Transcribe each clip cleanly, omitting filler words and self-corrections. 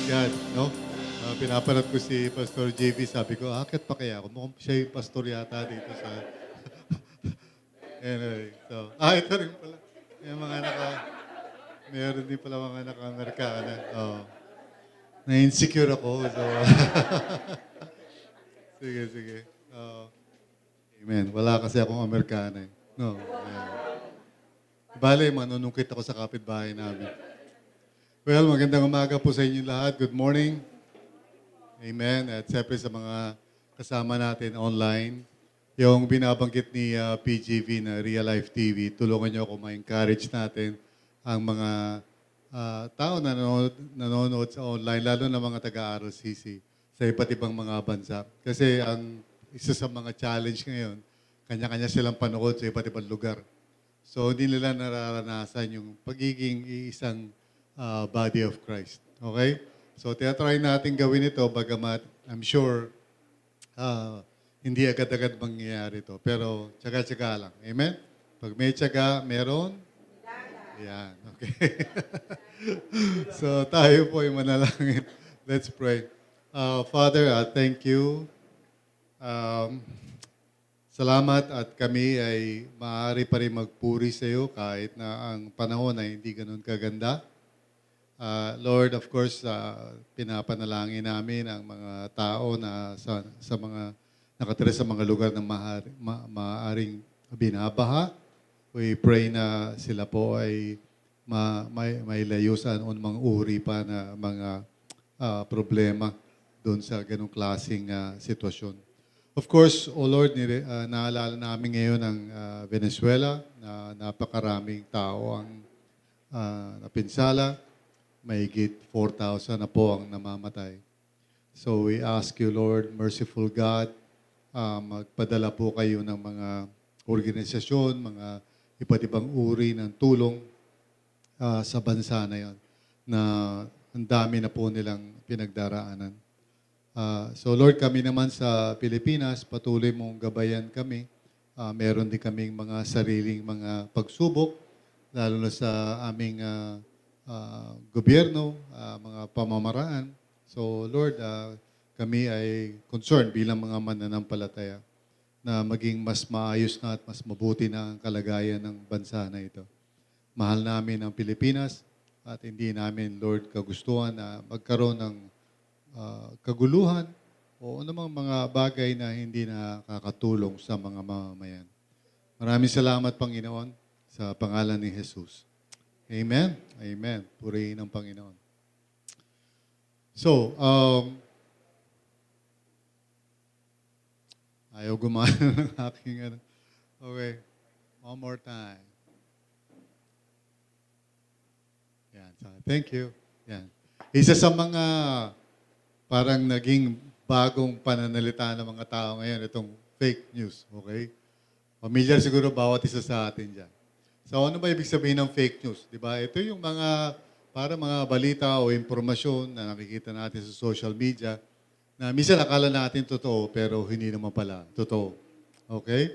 yan, no? Pinapanood ko si Pastor JV, sabi ko, akit pa kaya ako? Mukhang siya yung pastor yata dito sa... Anyway, so, ito rin pala. May mga meron din pala mga naka-Amerikana. Oh. Na-insecure ako. So, sige, sige. Oh, amen. Wala kasi akong Amerikana eh. No. Ayan. Bale, manunungkit ako sa kapitbahay namin. Well, magandang umaga po sa inyo lahat. Good morning. Amen. At siyempre sa mga kasama natin online, yung binabanggit ni PGV na Real Life TV, tulungan niyo ako ma-encourage natin ang mga tao na nanonood sa online, lalo na mga taga-RLCC sa iba't ibang mga bansa. Kasi ang isa sa mga challenge ngayon, kanya-kanya silang panood sa iba't ibang lugar. So, hindi nila nararanasan yung pagiging isang body of Christ. Okay? So, tinatry natin gawin ito, bagamat I'm sure hindi agad-agad mangyayari ito. Pero, tsaga-tsaga lang. Amen? Pag may tsaga, meron? Yan. Okay. So, tayo po ay manalangin. Let's pray. Father, thank you. Um, Salamat at kami ay maaari pa rin magpuri sa iyo kahit na ang panahon ay hindi ganun kaganda. Lord, of course, pinapanalangin namin ang mga tao na sa mga nakatira sa mga lugar na maaaring binabaha. We pray na sila po ay may layusan o mga uri pa na mga problema doon sa ganong klaseng sitwasyon. Of course, O Lord, naalala namin ngayon ang Venezuela na napakaraming tao ang napinsala. Mahigit 4,000 na po ang namamatay. So we ask you, Lord, merciful God, magpadala po kayo ng mga organisasyon, mga iba't ibang uri ng tulong sa bansa na yon na ang dami na po nilang pinagdaraanan. So Lord, kami naman sa Pilipinas, patuloy mong gabayan kami. Meron din kaming mga sariling mga pagsubok, lalo na sa aming gobyerno, mga pamamaraan. So Lord, kami ay concerned bilang mga mananampalataya na maging mas maayos na at mas mabuti na ang kalagayan ng bansa na ito. Mahal namin ang Pilipinas at hindi namin, Lord, kagustuhan na magkaroon ng kaguluhan o anumang mga bagay na hindi nakakatulong sa mga mamamayan. Maraming salamat, Panginoon, sa pangalan ni Jesus. Amen. Amen. Purihin ang Panginoon. So, ayaw gumana ng aking ano. Okay. One more time. Yan. Thank you. Yan. Isa sa mga parang naging bagong pananalita ng mga tao ngayon, itong fake news. Okay? Pamilyar siguro bawat isa sa atin dyan. So ano ba ibig sabihin ng fake news? Di ba? Ito yung mga balita o impormasyon na nakikita natin sa social media na minsan akala natin totoo pero hindi naman pala totoo. Okay?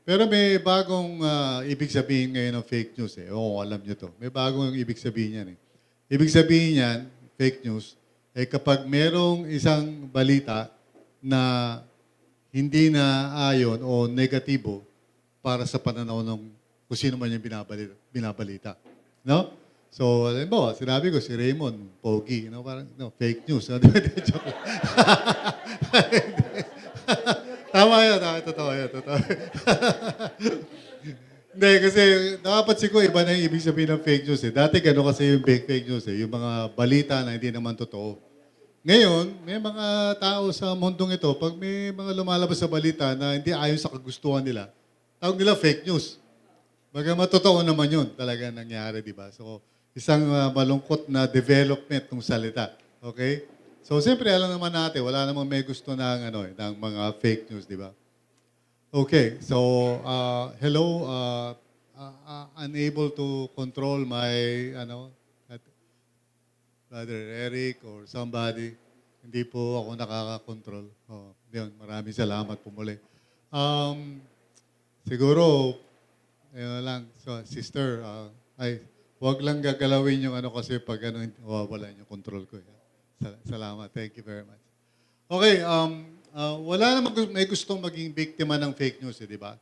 Pero may bagong ibig sabihin ngayon ng fake news eh. Oo, alam nyo to. May bagong ibig sabihin yan eh. Ibig sabihin yan, fake news, eh kapag merong isang balita na hindi na ayon o negatibo para sa pananaw ng kung sino man yung binabalita. No? So, halimbawa, sinabi ko si Raymond, pogi, parang, fake news. No? Joke lang. Tama yun, totoo yun, totoo. Hindi, kasi nakapansin ko, iba na yung ibig sabihin ng fake news. Dati gano'n kasi yung fake news. Yung mga balita na hindi naman totoo. Ngayon, may mga tao sa mundong ito, pag may mga lumalabas sa balita na hindi ayon sa kagustuhan nila, tawag nila fake news. Bagamat totoo naman yun talaga nangyari, di ba? So, isang malungkot na development ng salita. Okay? So, siyempre, alam naman natin, wala namang may gusto ng mga fake news, di ba? Okay, so, hello, unable to control my, Brother Eric or somebody. Hindi po ako nakaka-control. Yun, maraming salamat po muli. Siguro, ayun lang, so, sister, wag lang gagalawin yung kasi pag wala yung control ko. Salamat. Thank you very much. Okay, wala namang may gustong maging biktima ng fake news, di ba?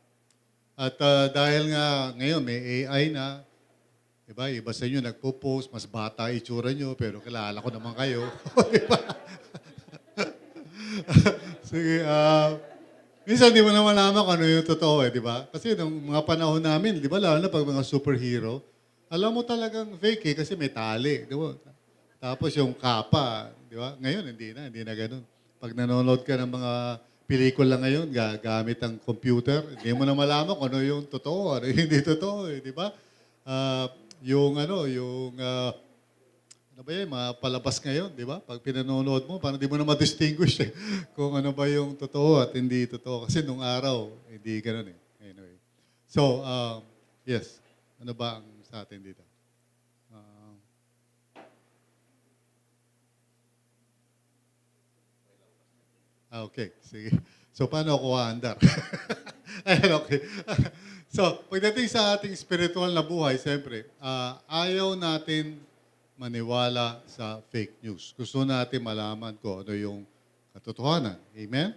At dahil nga ngayon may AI na, di ba? Iba sa inyo nagpo-post, mas bata itsura nyo, pero kilala ko naman kayo. Di ba? Sige, minsan di mo na malaman kung ano yung totoo di ba? Kasi nung mga panahon namin, di ba, lalo na pag mga superhero, alam mo talagang fake kasi may tali, di ba? Tapos yung kapa, di ba? Ngayon, hindi na ganun. Pag nanonood ka ng mga pelikula ngayon, gamit ang computer, hindi mo na malaman kung ano yung totoo, ano yung hindi totoo, di ba? Ano ba yan, mga palabas ngayon, di ba? Pag pinanonood mo, parang di mo na ma-distinguish kung ano ba yung totoo at hindi totoo. Kasi nung araw, hindi ganun eh. Anyway. So, yes. Ano ba ang sa atin dito? Okay, sige. So, paano ako aandar? Ayan, okay. So, pagdating sa ating spiritual na buhay, siyempre, ayaw natin maniwala sa fake news. Gusto natin malaman ko ano yung katotohanan. Amen?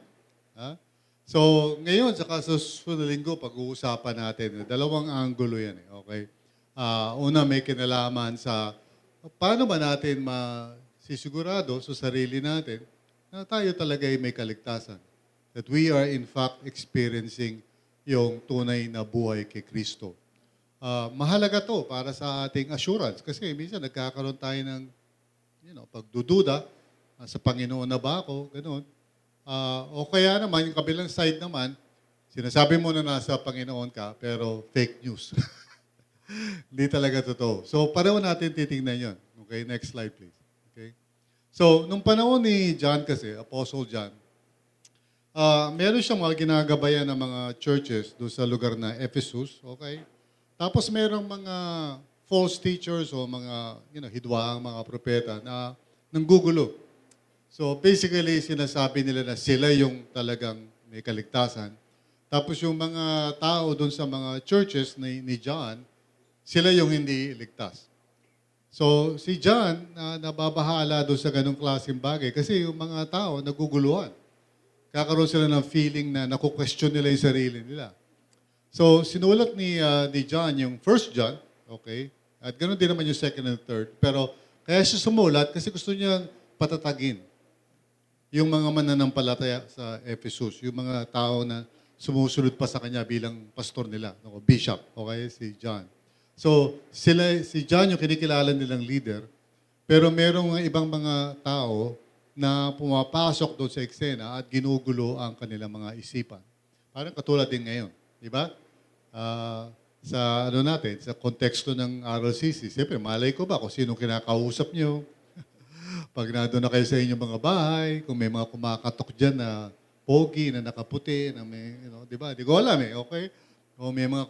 Ha? So, ngayon, sa susunod na linggo, pag-uusapan natin, dalawang anggulo yan. Okay? Una, may kinalaman sa paano ba natin masisigurado sa sarili natin na tayo talaga ay may kaligtasan. That we are in fact experiencing yung tunay na buhay kay Kristo. Mahalaga to para sa ating assurance kasi minsan nagkakaroon tayo ng pagdududa sa Panginoon na ba ako, ganoon. O kaya naman, yung kabilang side naman, sinasabi mo na nasa Panginoon ka, pero fake news. Hindi talaga totoo. So, pareho natin titingnan yon. Okay, next slide please. Okay. So, nung panahon ni John kasi, Apostle John, meron siyang mga ginagabayan ng mga churches doon sa lugar na Ephesus, okay? Tapos merong mga false teachers o mga, hidwaang mga propeta na nanggugulo. So basically, sinasabi nila na sila yung talagang may kaligtasan. Tapos yung mga tao doon sa mga churches ni John, sila yung hindi ligtas. So si John, nababahala doon sa ganong klaseng bagay kasi yung mga tao naguguluhan. Kakaroon sila ng feeling na naku-question nila yung sarili nila. So, sinulat ni John yung first John, okay? At ganoon din naman yung second and third. Pero, kaya siya sumulat kasi gusto niya patatagin yung mga mananampalataya sa Ephesus, yung mga tao na sumusunod pa sa kanya bilang pastor nila, bishop, okay? Si John. So, si John yung kinikilala nilang leader, pero merong ibang mga tao na pumapasok doon sa eksena at ginugulo ang kanilang mga isipan. Parang katulad din ngayon, di ba? Sa sa konteksto ng RLCC, siyempre, malay ko ba kung sino kinakausap nyo? Pag nandun na kayo sa inyong mga bahay, kung may mga kumakatok dyan na pogi, na nakaputi, na may, di ba? Di ko alam okay? O may mga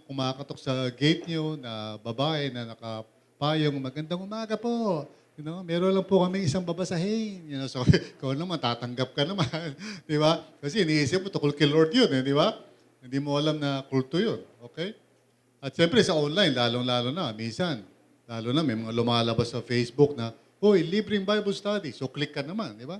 kumakatok sa gate nyo na babae na nakapayong, magandang umaga po. Meron lang po kami isang babasahin. So, ikaw naman, tatanggap ka naman. Di ba? Kasi iniisip mo, tukol kay Lord yun, di ba? Hindi mo alam na kulto yun. Okay? At siyempre sa online, lalong-lalo na, minsan, lalo na may mga lumalabas sa Facebook na, libreng Bible study. So, click ka naman, di ba?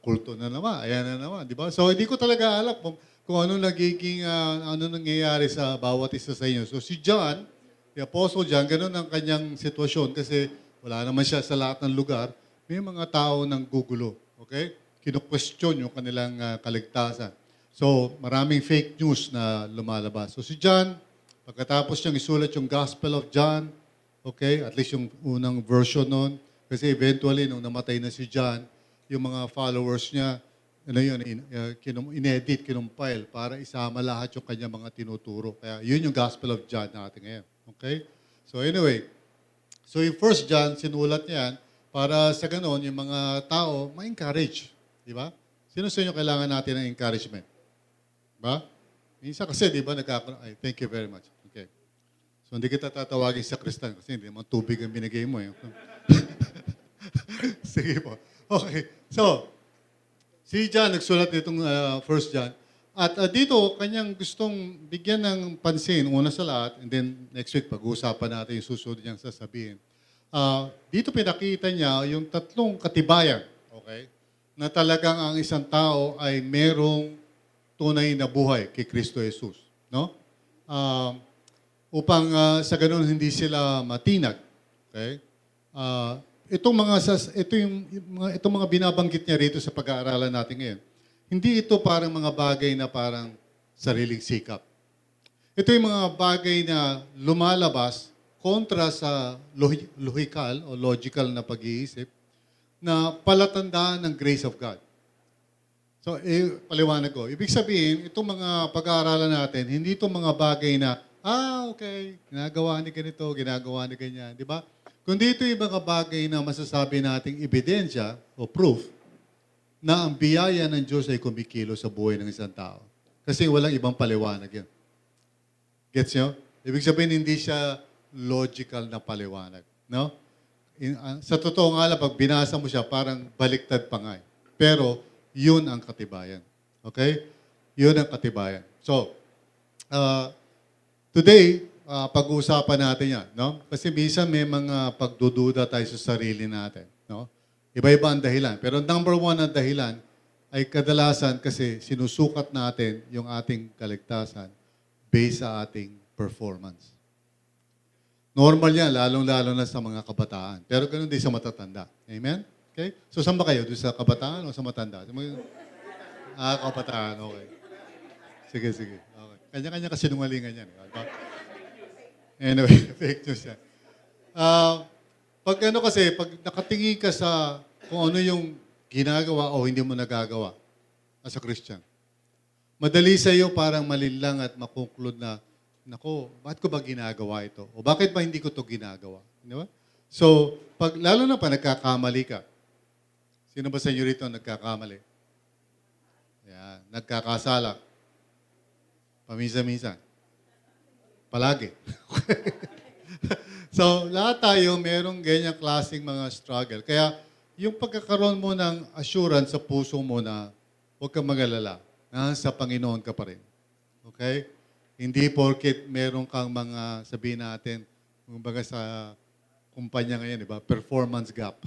Kulto na naman, ayan na naman, di ba? So, hindi ko talaga alam kung ano ano nangyayari sa bawat isa sa inyo. So, si John, si Apostle John, ganun ang kanyang sitwasyon kasi wala naman siya sa lahat ng lugar, may mga tao nang gugulo. Okay? Kinu-question yung kanilang kaligtasan. So, maraming fake news na lumalabas. So, si John, pagkatapos niyang isulat yung Gospel of John, okay, at least yung unang version nun, kasi eventually, nung namatay na si John, yung mga followers niya, inedit, kinumpile para isama lahat yung kanya mga tinuturo. Kaya yun yung Gospel of John natin ngayon. Okay? So anyway, so yung first John, sinulat niya yan para sa ganoon, yung mga tao ma-encourage. Di ba? Sino sa inyo kailangan natin ng encouragement? Ba? Minsan kasi, di ba, thank you very much. Okay. So hindi kita tatawagin sa Kristan kasi hindi naman tubig ang binigay mo. Sige po. Okay. So, si John nagsulat nitong first John. At dito, kanyang gustong bigyan ng pansin, una sa lahat, and then next week, pag-uusapan natin yung susunod niyang sasabihin. Dito pinakita niya yung tatlong katibayan, okay? Na talagang ang isang tao ay merong tunay na buhay kay Kristo Jesus, no? Ah, upang sa ganun hindi sila matinag, okay? Itong mga itong mga binabanggit niya rito sa pag-aaralan natin ngayon. Hindi ito parang mga bagay na parang sariling sikap. Ito yung mga bagay na lumalabas kontra sa lohikal o logical na pag-iisip na palatandaan ng grace of God. So, paliwanag ko. Ibig sabihin, itong mga pag-aaralan natin, hindi itong mga bagay na, okay, ginagawa ni ganito, ginagawa ni ganyan, di ba? Kundi ito yung mga bagay na masasabi nating ebidensya o proof na ang biyaya ng Diyos ay kumikilo sa buhay ng isang tao. Kasi walang ibang paliwanag yan. Gets nyo? Ibig sabihin, hindi siya logical na paliwanag. No? Sa totoo nga lang, pag binasa mo siya, parang baliktad pa nga. Pero, yun ang katibayan. Okay? Yun ang katibayan. So, today, pag-uusapan natin yan. No? Kasi minsan may mga pagdududa tayo sa sarili natin. No? Iba-iba ang dahilan. Pero number one na dahilan ay kadalasan kasi sinusukat natin yung ating kaligtasan based sa ating performance. Normal yan, lalong-lalo na sa mga kabataan. Pero ganoon din sa matatanda. Amen? Okay? So, saan ba kayo? Doon sa kabataan o sa matanda? Kabataan. Okay. Sige. Okay. Kanya-kanya kasinungalingan yan. Anyway, fake news yan. Pag pag nakatingin ka sa kung ano yung ginagawa o hindi mo nagagawa as a Christian, madali sa iyo parang malinlang at makonklud na, nako, bakit ko ba ginagawa ito? O bakit ba hindi ko to ginagawa? Di ba? So, lalo na pa nagkakamali ka. Sino ba sa inyo rito nagkakamali? Yan, nagkakasala. Paminsan-minsan. Palagi. So, lahat tayo merong ganyang klaseng mga struggle. Kaya, yung pagkakaroon mo ng assurance sa puso mo na huwag kang mag-alala, sa Panginoon ka pa rin. Okay? Hindi porket meron kang mga, sabihin natin, kumbaga sa kumpanya ngayon, di ba? Performance gap.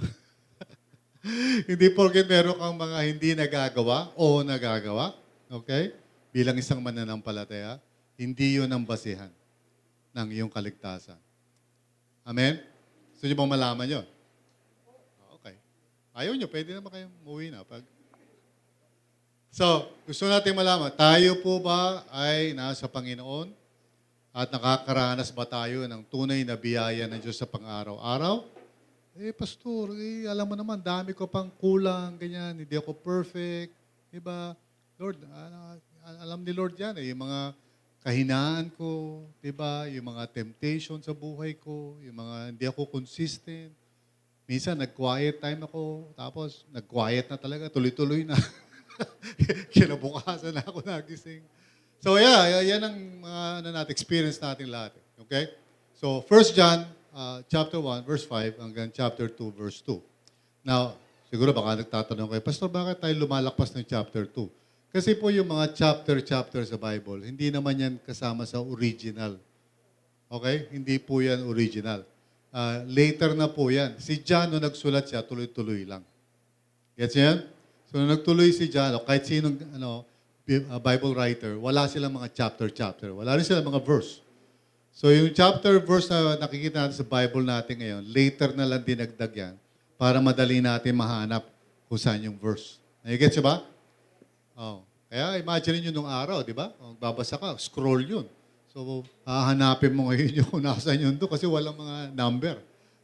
Hindi porket meron kang mga hindi nagagawa o nagagawa. Okay? Bilang isang mananampalataya, hindi yun ang basihan ng iyong kaligtasan. Amen? Gusto niyo bang malaman yun? Okay. Ayaw niyo, pwede naman kayong umuwi na. So, gusto natin malaman, tayo po ba ay nasa Panginoon at nakakaranas ba tayo ng tunay na biyaya ng Diyos sa pang-araw-araw? Pastor, alam mo naman, dami ko pang kulang, ganyan, hindi ako perfect. Diba? Lord, alam ni Lord yan, yung mga kahinaan ko, diba? Yung mga temptation sa buhay ko, yung mga hindi ako consistent. Minsan, nag-quiet time ako, tapos nag-quiet na talaga, tuloy-tuloy na. Kinabukasan na ako nagising. So yan ang mga experience natin lahat. Okay? So 1 John chapter 1 verse 5 hanggang chapter 2 verse 2. Now, siguro baka nagtatanong kayo, Pastor, bakit tayo lumalakpas ng chapter 2? Kasi po yung mga chapter sa Bible, hindi naman yan kasama sa original. Okay? Hindi po yan original. Later na po yan. Si John, nung nagsulat siya, tuloy-tuloy lang. Gets yan? So, nung nagtuloy si John, o kahit sinong Bible writer, wala silang mga chapter. Wala rin silang mga verse. So, yung verse na nakikita natin sa Bible natin ngayon, later na lang dinagdag yan para madali natin mahanap kung saan yung verse. Nagigets ba? Oh. Kaya imagine nyo nung araw, di ba? Kung babasa ka, scroll yun. So, hahanapin mo ngayon yung kung nasan yun doon kasi walang mga number.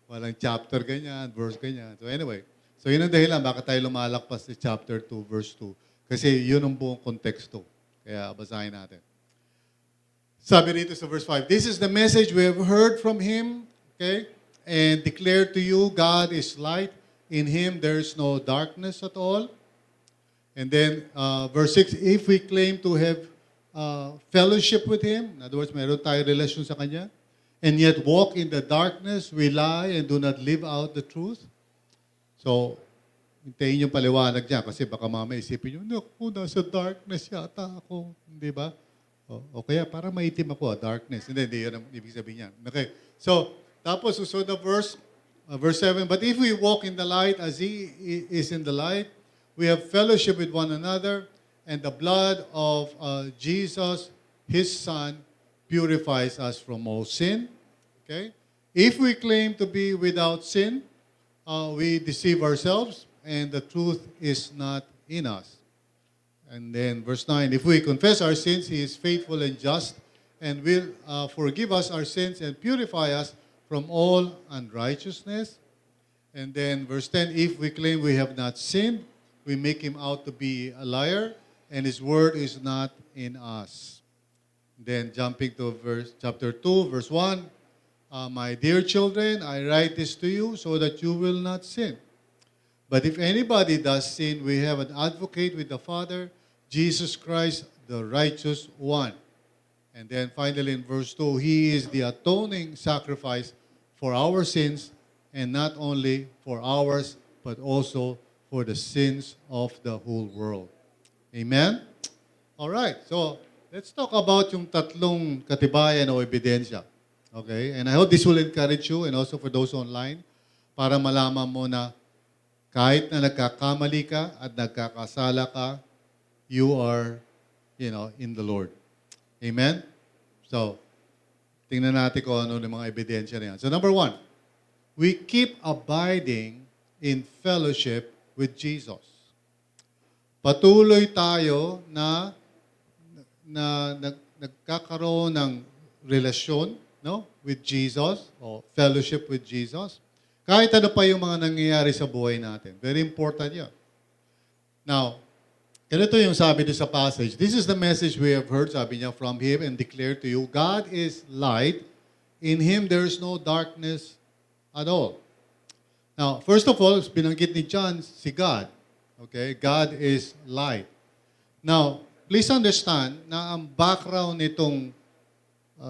Walang chapter ganyan, verse ganyan. So anyway, so yun ang dahilan bakit tayo lumalakpas sa chapter 2, verse 2. Kasi yun ang buong konteksto. Kaya basahin natin. Sabi rito sa verse 5, this is the message we have heard from Him, okay? And declare to you, God is light. In Him there is no darkness at all. And then verse 6, if we claim to have fellowship with Him, in other words, mayroon tayo relasyon sa Kanya, and yet walk in the darkness, we lie and do not live out the truth. So, hintayin yung paliwanag niya kasi baka mamaya isipin nyo, naku, nasa darkness yata ako. Di ba? O kaya para maitim ako, darkness. Hindi yun ang ibig sabihin niya. Okay. So, tapos susunod na verse, Verse 7, but if we walk in the light as he is in the light, we have fellowship with one another, and the blood of Jesus, his Son, purifies us from all sin. Okay? If we claim to be without sin, we deceive ourselves, and the truth is not in us. And then verse 9, if we confess our sins, he is faithful and just and will forgive us our sins and purify us from all unrighteousness. And then verse 10, if we claim we have not sinned, we make him out to be a liar, and his word is not in us. Then jumping to chapter 2, verse 1, my dear children, I write this to you so that you will not sin. But if anybody does sin, we have an advocate with the Father, Jesus Christ, the righteous one. And then finally in verse 2, he is the atoning sacrifice for our sins, and not only for ours, but also for the sins of the whole world. Amen? All right, so let's talk about yung tatlong katibayan o ebidensya. Okay? And I hope this will encourage you and also for those online para malaman mo na kahit na nagkakamali ka at nagkakasala ka, you are, in the Lord. Amen? So, tingnan natin kung ano yung mga ebidensya na yan. So, number 1, we keep abiding in fellowship with Jesus. Patuloy tayo na nagkakaroon ng relasyon, with Jesus o fellowship with Jesus. Kahit ano pa yung mga nangyayari sa buhay natin. Very important yan. Now, ganito yung sabi doon sa passage. This is the message we have heard, sabi niya, from Him and declare to you, God is light. In Him there is no darkness at all. Now, first of all, binanggit ni John si God. Okay? God is light. Now, please understand na ang background nitong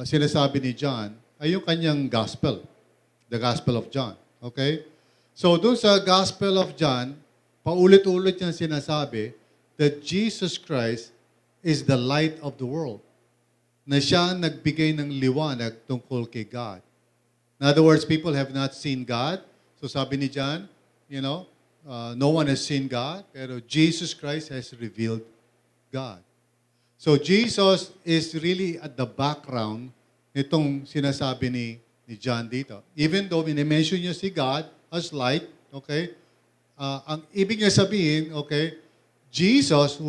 sinasabi ni John ay yung kanyang gospel. The Gospel of John. Okay? So, doon sa Gospel of John, paulit-ulit niyang sinasabi that Jesus Christ is the light of the world. Na siya ang nagbigay ng liwanag tungkol kay God. In other words, people have not seen God. So sabi ni John, no one has seen God, pero Jesus Christ has revealed God. So Jesus is really at the background nitong sinasabi ni John dito. Even though minimension niya si God as light, okay, ang ibig niya sabihin, okay, Jesus,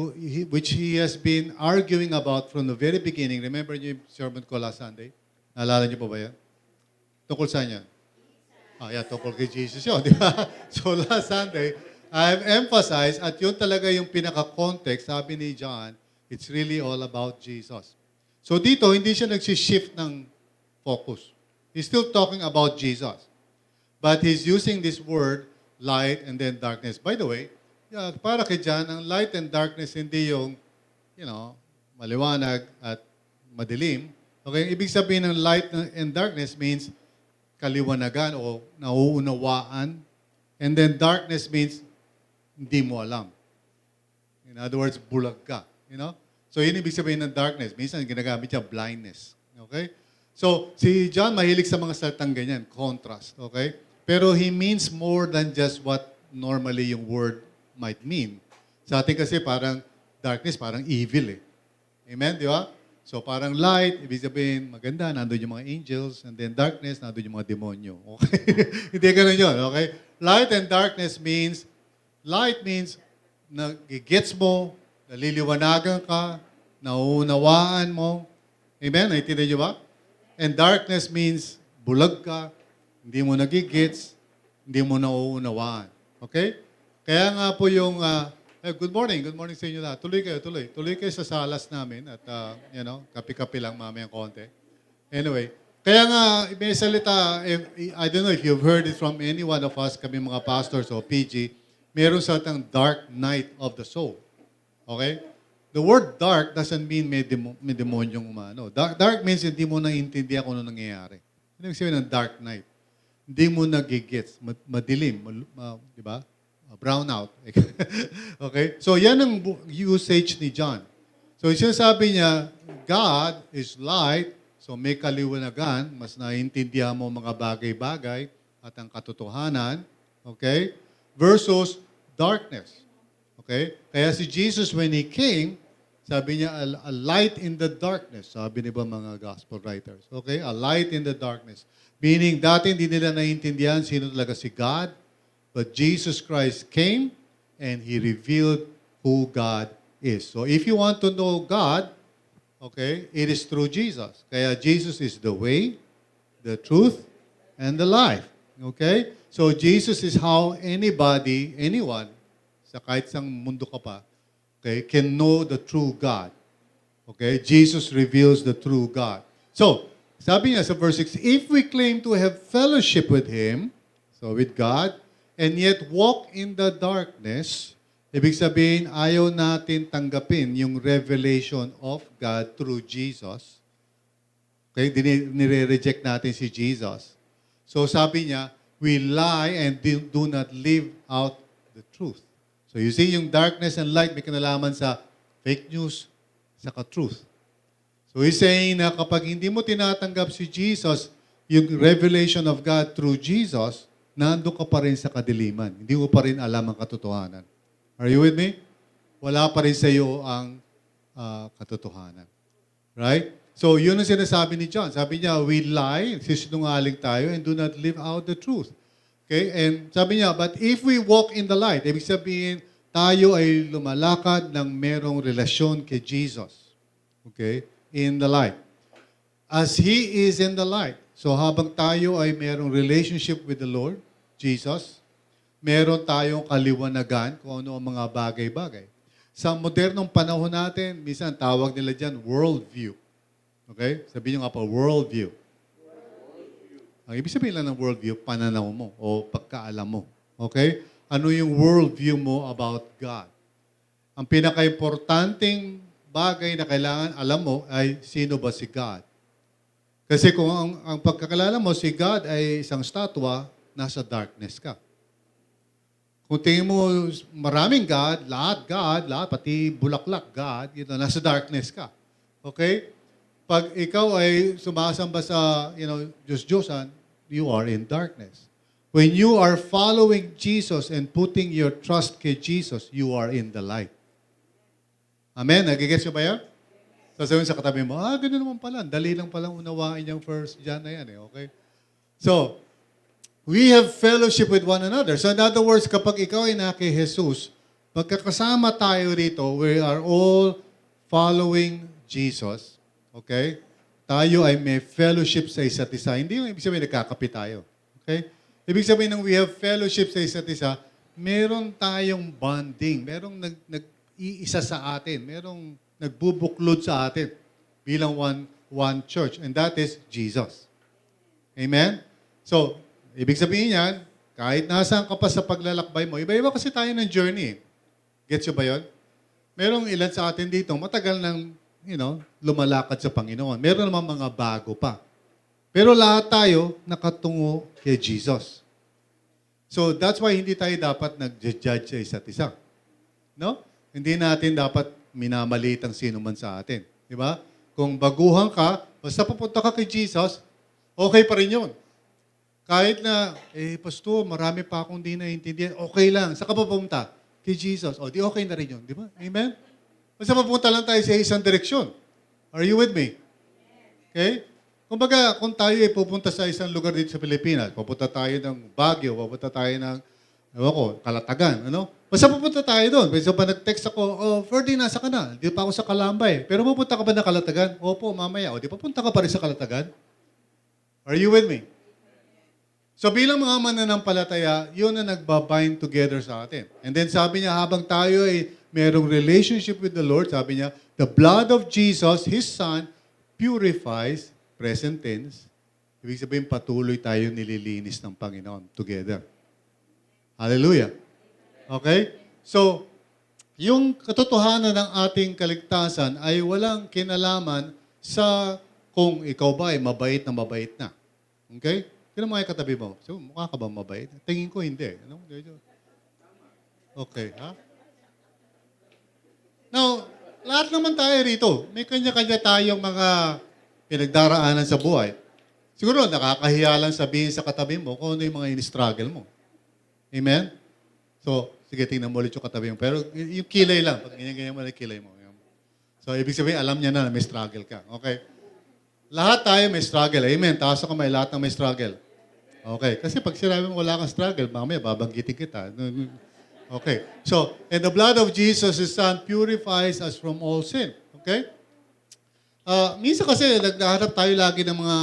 which he has been arguing about from the very beginning. Remember niyo yung sermon ko last Sunday? Naalala niyo po ba yan? Tungkol saan yan? Tungkol kay Jesus yun, di ba? So last Sunday, I've emphasized at yun talaga yung pinaka-context, sabi ni John, it's really all about Jesus. So dito, hindi siya nagsishift ng focus. He's still talking about Jesus. But he's using this word, light and then darkness. By the way, para kay John, ang light and darkness hindi yung, maliwanag at madilim. Okay, ibig sabihin ng light and darkness means kaliwanagan o nauunawaan. And then darkness means hindi mo alam. In other words, bulag ka. So yun ibig sabihin ng darkness. Minsan ginagamit niya blindness. Okay? So si John mahilig sa mga salitang ganyan, contrast. Okay? Pero he means more than just what normally yung word might mean. Sa atin kasi parang darkness, parang evil eh. Amen? Di ba? So parang light, ibig sabihin maganda, nandun yung mga angels, and then darkness, nandun yung mga demonyo. Okay? Hindi ganun yun, okay? Light and darkness means nagigets mo, naliliwanagan ka, nauunawaan mo. Amen? Naintindihan niyo ba? And darkness means bulag ka, hindi mo nagigets, hindi mo nauunawaan. Okay? Kaya nga po yung, good morning sa inyo lahat. Tuloy kayo sa salas namin at, kapi-kapi lang mamayang konti. Anyway, kaya nga, may salita, I don't know if you've heard it from any one of us, kami mga pastors o PG, meron salitang dark night of the soul. Okay? The word dark doesn't mean may demonyong umano. Dark means hindi mo naiintindihan kung ano nangyayari. Ano yung sabihin ng dark night? Hindi mo nagigets, madilim, di ba? Brown out. Okay? So, yan ang usage ni John. So, sinasabi niya, God is light, so may kaliwanagan, mas naiintindihan mo mga bagay-bagay, at ang katotohanan, okay, versus darkness. Okay? Kaya si Jesus, when He came, sabi niya, a light in the darkness. Sabi ni ba mga gospel writers? Okay? A light in the darkness. Meaning, dati hindi nila naiintindihan sino talaga si God, but Jesus Christ came and He revealed who God is. So if you want to know God, okay, it is through Jesus. Kaya Jesus is the way, the truth, and the life. Okay? So Jesus is how anybody, anyone, sa kahit sang mundo ka pa, okay, can know the true God. Okay? Jesus reveals the true God. So, sabi niya sa verse 6, if we claim to have fellowship with Him, so with God, and yet walk in the darkness, ibig sabihin, ayaw natin tanggapin yung revelation of God through Jesus. Okay? Nire-reject natin si Jesus. So sabi niya, we lie and do not live out the truth. So you see, yung darkness and light may kinalaman sa fake news, saka truth. So he's saying na kapag hindi mo tinatanggap si Jesus, yung revelation of God through Jesus, nandun ka pa rin sa kadiliman. Hindi mo pa rin alam ang katotohanan. Are you with me? Wala pa rin sa iyo ang katotohanan. Right? So yun ang sinasabi ni John. Sabi niya, we lie, sisinungaling tayo, and do not live out the truth. Okay? And sabi niya, but if we walk in the light, ibig sabihin, tayo ay lumalakad ng merong relasyon kay Jesus. Okay? In the light. As He is in the light. So habang tayo ay merong relationship with the Lord, Jesus, meron tayong kaliwanagan kung ano ang mga bagay-bagay. Sa modernong panahon natin, minsan tawag nila dyan worldview. Okay? Sabihin nyo nga pa, worldview. Ang ibig sabihin lang ng worldview, pananaw mo o pagkaalam mo. Okay? Ano yung worldview mo about God? Ang pinaka-importanting bagay na kailangan alam mo ay sino ba si God? Kasi kung ang pagkakilala mo si God ay isang statwa, nasa darkness ka. Kung tingin mo maraming God, lahat, pati bulaklak God, nasa darkness ka. Okay? Pag ikaw ay sumasamba sa, Diyos-Diyosan, you are in darkness. When you are following Jesus and putting your trust kay Jesus, you are in the light. Amen? Nagigets nyo ba yan? Sasabihin sa katabi mo, ganun naman pala. Dali lang palang unawain yung first John na yan. Okay? So, we have fellowship with one another. So in other words, kapag ikaw ay na kay Jesus, magkakasama tayo rito, we are all following Jesus. Okay? Tayo ay may fellowship sa isa't isa. Hindi yung ibig sabihin nagkakapi tayo. Okay? Ibig sabihin ng we have fellowship sa isa't isa, meron tayong bonding. Merong nag-iisa sa atin. Merong nagbubuklod sa atin bilang one church. And that is Jesus. Amen? So, ibig sabihin yan, kahit nasaan ka pa sa paglalakbay mo, iba-iba kasi tayo ng journey. Gets nyo ba yun? Merong ilan sa atin dito, matagal nang, lumalakad sa Panginoon. Meron naman mga bago pa. Pero lahat tayo nakatungo kay Jesus. So, that's why hindi tayo dapat nag-judge sa isa't isa. No? Hindi natin dapat minamaliit ang sino man sa atin. Di ba? Kung baguhan ka, basta papunta ka kay Jesus, okay pa rin yun. Kahit na, Pastor, marami pa akong di naiintindihan, okay lang. Saan ka pa pumunta? Kay Jesus. O, di okay na rin yun. Di ba? Amen? Basta papunta lang tayo sa isang direksyon. Are you with me? Okay? Kumbaga, kung tayo ay pupunta sa isang lugar dito sa Pilipinas, pupunta tayo ng Baguio, pupunta tayo ng, Calatagan, Basta pupunta tayo doon. Basta pa nag-text ako, Ferdy, nasa ka na? Di pa ako sa Calambay. Pero pupunta ka ba ng Calatagan? Opo, mamaya. O, di papunta ka pa rin sa Calatagan? Are you with me? So bilang mga mananampalataya, yun na nagbabind together sa atin. And then sabi niya, habang tayo ay merong relationship with the Lord, sabi niya, the blood of Jesus, His Son, purifies, present tense. Ibig sabihin, patuloy tayo nililinis ng Panginoon together. Hallelujah. Okay? So, yung katotohanan ng ating kaligtasan ay walang kinalaman sa kung ikaw ba ay mabait na. Okay? Sino mga katabi mo? So, mukha ka ba mabait? Tingin ko hindi. Okay, ha? Now, lahat naman tayo rito. May kanya-kanya tayong mga pinagdaraanan sa buhay. Siguro nakakahiya lang sabihin sa katabi mo kung ano yung mga in-struggle mo. Amen? So, sige, tingnan mo ulit yung katabi mo. Pero yung kilay lang. Pag ganyan mo na yung kilay mo. So, ibig sabihin, alam niya na may struggle ka. Okay? Lahat tayo may struggle. Amen. Taas ako may lahat ng may struggle. Okay. Kasi pag sinabi mo wala kang struggle, mamaya babanggitin kita. Okay. So, and the blood of Jesus, His Son, purifies us from all sin. Okay? Minsan kasi naghahanap tayo lagi ng mga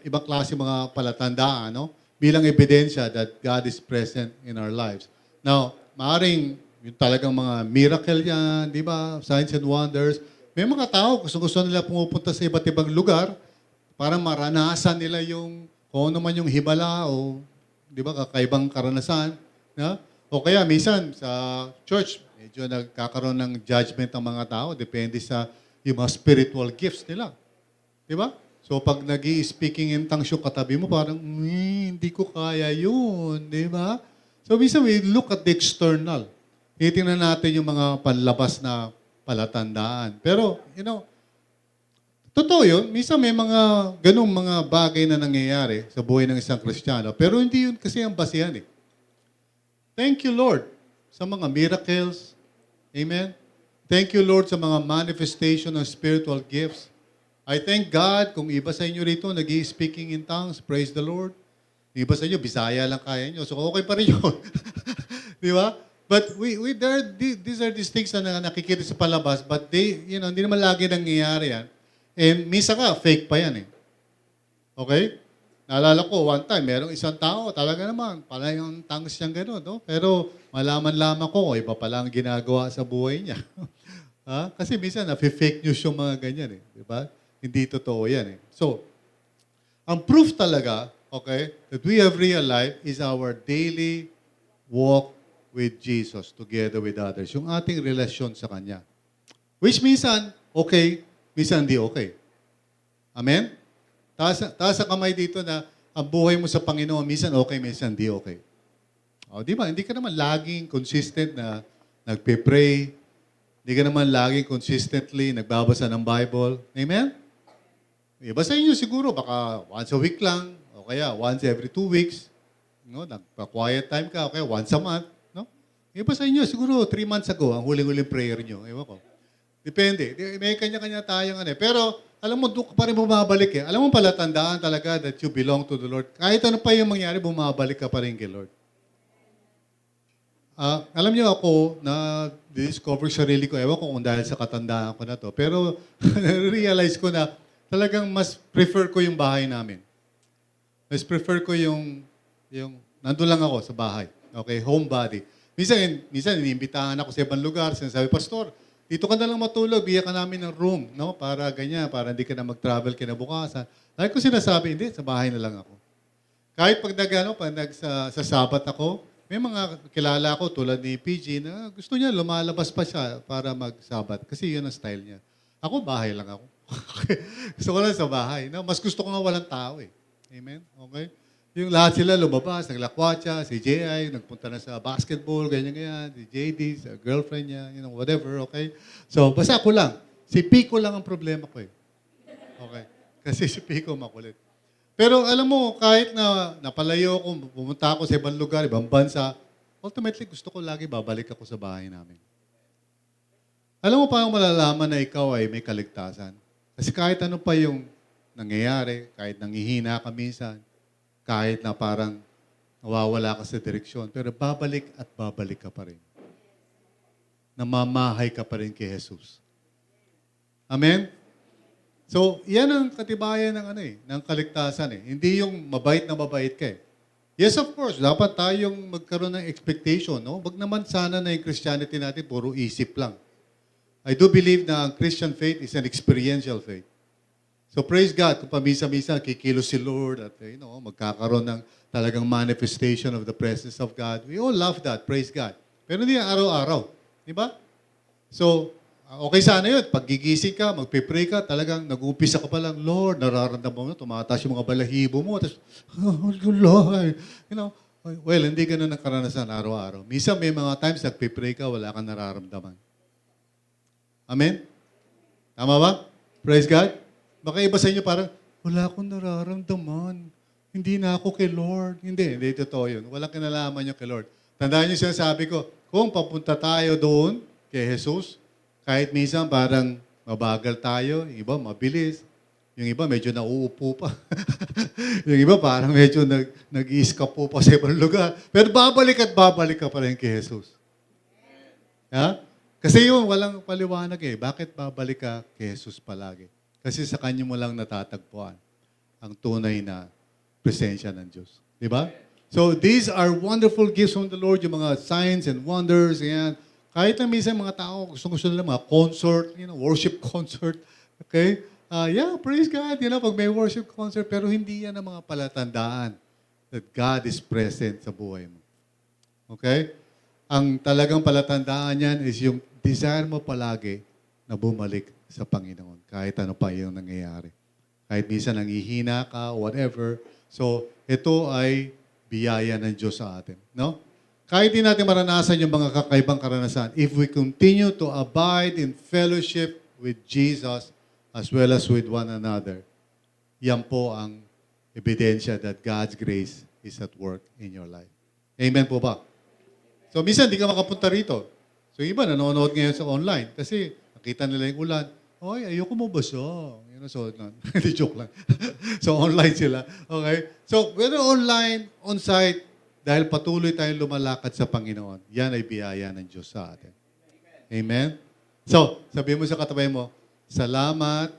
ibang klase mga palatandaan, no? Bilang ebidensya that God is present in our lives. Now, maaring yung talagang mga miracle yan, di ba? Signs and wonders. May mga tao, gusto nila pumupunta sa iba't ibang lugar para maranasan nila yung kung ano man yung himala o di ba, kakaibang karanasan. Na? O kaya minsan sa church, medyo nagkakaroon ng judgment ng mga tao. Depende sa yung mga spiritual gifts nila. Di ba? So pag nag-i-speaking in tongues yung katabi mo, parang, hindi ko kaya yun. Di ba? So minsan we look at the external. Titingnan natin yung mga panlabas na palatandaan. Pero, totoo yun. Minsan may mga ganung mga bagay na nangyayari sa buhay ng isang Kristiyano. Pero hindi yun kasi ang basihan eh. Thank you, Lord, sa mga miracles. Amen? Thank you, Lord, sa mga manifestation ng spiritual gifts. I thank God kung iba sa inyo rito nag-i-speaking in tongues. Praise the Lord. Iba sa inyo, Bisaya lang kaya nyo. So, okay pa rin yun. Di ba? But these are these things na nakikita sa palabas, but hindi naman lagi nangyayari yan. And minsan ka, fake pa yan eh. Okay? Naalala ko, one time, merong isang tao, talaga naman, pala yung tongues niyang gano'n, no? Pero malaman-laman ko, iba pala ang ginagawa sa buhay niya. Ha? Kasi minsan, na-fake news yung mga ganyan eh. Di ba? Hindi totoo yan eh. So, ang proof talaga, okay, that we have realized is our daily walk with Jesus together with others. Yung ating relasyon sa Kanya. Which minsan, okay, minsan hindi okay. Amen? Taas sa kamay dito na ang buhay mo sa Panginoon, minsan okay, minsan hindi okay. O, di ba? Hindi ka naman laging consistent na nagpe-pray. Hindi ka naman laging consistently nagbabasa ng Bible. Amen? Iba sa inyo siguro, baka once a week lang, o kaya once every 2 weeks. No? Nagpa-quiet time ka, okay, once a month. Iba sa inyo, siguro 3 months ago, ang huling-huling prayer nyo. Ewan ko. Depende. May kanya-kanya tayong ano. Pero, alam mo, doon ka pa rin bumabalik eh. Alam mo pala, tandaan talaga that you belong to the Lord. Kahit ano pa yung mangyari, bumabalik ka pa rin kay Lord. Alam niyo ako, na-discover sarili ko, ewan ko kung dahil sa katandaan ko na to, pero realize ko na talagang mas prefer ko yung bahay namin. Mas prefer ko yung nandun lang ako sa bahay. Okay, homebody. Minsan iniimbitahan ako sa ibang lugar, sinasabi, Pastor, dito ka na lang matulog, bigyan ka namin ng room, no? Para ganyan, para hindi ka na mag-travel kinabukasan. Lagi ko sinasabi, hindi, sa bahay na lang ako. Kahit pag sa Sabat ako, may mga kilala ko tulad ni PG na gusto niya, lumalabas pa siya para mag-Sabat. Kasi yun ang style niya. Ako, bahay lang ako. Gusto ko lang sa bahay. No? Mas gusto ko nga walang tao eh. Amen? Okay? Yung lahat sila lumabas, naglakwatsa, si J.I., nagpunta na sa basketball, ganyan-ganyan, si JD, sa girlfriend niya, whatever, okay? So, basta ako lang. Si Pico lang ang problema ko eh. Okay? Kasi si Pico makulit. Pero alam mo, kahit na napalayo ako, pumunta ako sa ibang lugar, ibang bansa, ultimately gusto ko lagi babalik ako sa bahay namin. Alam mo paano malalaman na ikaw ay may kaligtasan? Kasi kahit ano pa yung nangyayari, kahit nanghihina ka minsan, kahit na parang nawawala ka sa direksyon, pero babalik at babalik ka pa rin. Namamahay ka pa rin kay Jesus. Amen? So, yan ang katibayan ng kaligtasan eh. Hindi yung mabait na mabait ka eh. Yes, of course, dapat tayong magkaroon ng expectation, no? Wag naman sana na yung Christianity natin puro isip lang. I do believe na ang Christian faith is an experiential faith. So praise God, kung pamisa-misa, kikilos si Lord at magkakaroon ng talagang manifestation of the presence of God. We all love that, praise God. Pero hindi araw-araw. Di ba? So, okay sana yun. Pag gigising ka, magpipray ka, talagang nag-umpisa ka pa lang, Lord, nararamdaman mo, tumataas yung mga balahibo mo. Tapos, oh, Lord. Well, hindi ganun ang karanasan araw-araw. Minsan may mga times nagpipray ka, wala kang nararamdaman. Amen? Tama ba? Praise God. Baka iba sa inyo parang, wala akong nararamdaman. Hindi na ako kay Lord. Hindi totoo yun. Walang kinalaman yung kay Lord. Tandaan niyo sinasabi ko, kung papunta tayo doon kay Jesus, kahit minsan parang mabagal tayo, yung iba mabilis, yung iba medyo nauupo pa. Yung iba parang medyo nag-i-escape po pa sa ibang lugar. Pero babalik at babalik ka pa rin kay Jesus. Ha? Kasi yun, walang paliwanag eh. Bakit babalik ka kay Jesus palagi? Kasi sa Kanya mo lang natatagpuan ang tunay na presensya ng Diyos. Di ba? So, these are wonderful gifts from the Lord, yung mga signs and wonders, yan. Kahit na minsan mga tao, gusto nila mga concert, worship concert. Okay? Yeah, praise God. Pag may worship concert, pero hindi yan ang mga palatandaan that God is present sa buhay mo. Okay? Ang talagang palatandaan yan is yung desire mo palagi na bumalik sa Panginoon. Kahit ano pa yung nangyayari. Kahit minsan nanghihina ka, whatever. So, ito ay biyaya ng Diyos sa atin. No? Kahit di natin maranasan yung mga kakaibang karanasan, if we continue to abide in fellowship with Jesus as well as with one another, yan po ang ebidensya that God's grace is at work in your life. Amen po ba? So, minsan, di ka makapunta rito. So, iba, nanonood ngayon sa online kasi nakita nila yung ulan. Oy, ayoko mo basa. So, hindi joke lang. So, online sila. Okay? So, whether online, on-site, dahil patuloy tayong lumalakad sa Panginoon, yan ay biyaya ng Diyos sa atin. Amen? So, sabihin mo sa katabi mo, salamat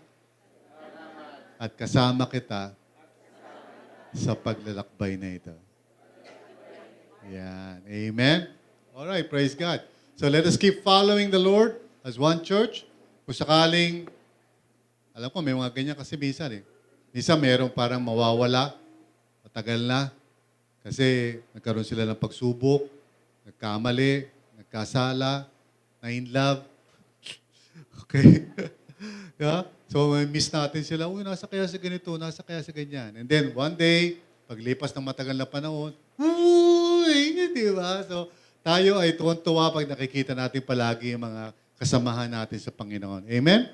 at kasama kita sa paglalakbay na ito. Yan. Amen? Alright, praise God. So, let us keep following the Lord as one church. Kung sakaling, alam ko, may mga ganyan kasi minsan eh. Minsan merong parang mawawala, matagal na, kasi nagkaroon sila ng pagsubok, nagkamali, nagkasala, na-in love. Okay? Yeah? So, may miss natin sila, uy, nasa kaya sa ganito, nasa kaya sa ganyan. And then, one day, paglipas ng matagal na panahon, uy, di ba? So, tayo ay tuwan-tuwa pag nakikita natin palagi yung mga kasamahan natin sa Panginoon. Amen?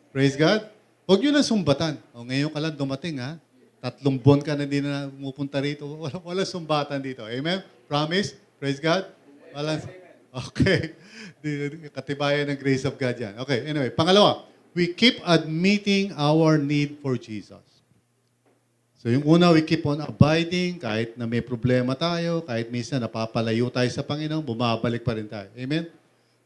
Praise God. Huwag nyo na sumbatan. O, ngayon ka lang dumating, ha? 3 buwan ka na hindi na pumupunta rito. Wala sumbatan dito. Amen? Promise? Praise God? Wala. Okay. Katibayan ng grace of God yan. Okay, anyway. Pangalawa, we keep admitting our need for Jesus. So yung una, we keep on abiding kahit na may problema tayo, kahit minsan napapalayo tayo sa Panginoon, bumabalik pa rin tayo. Amen?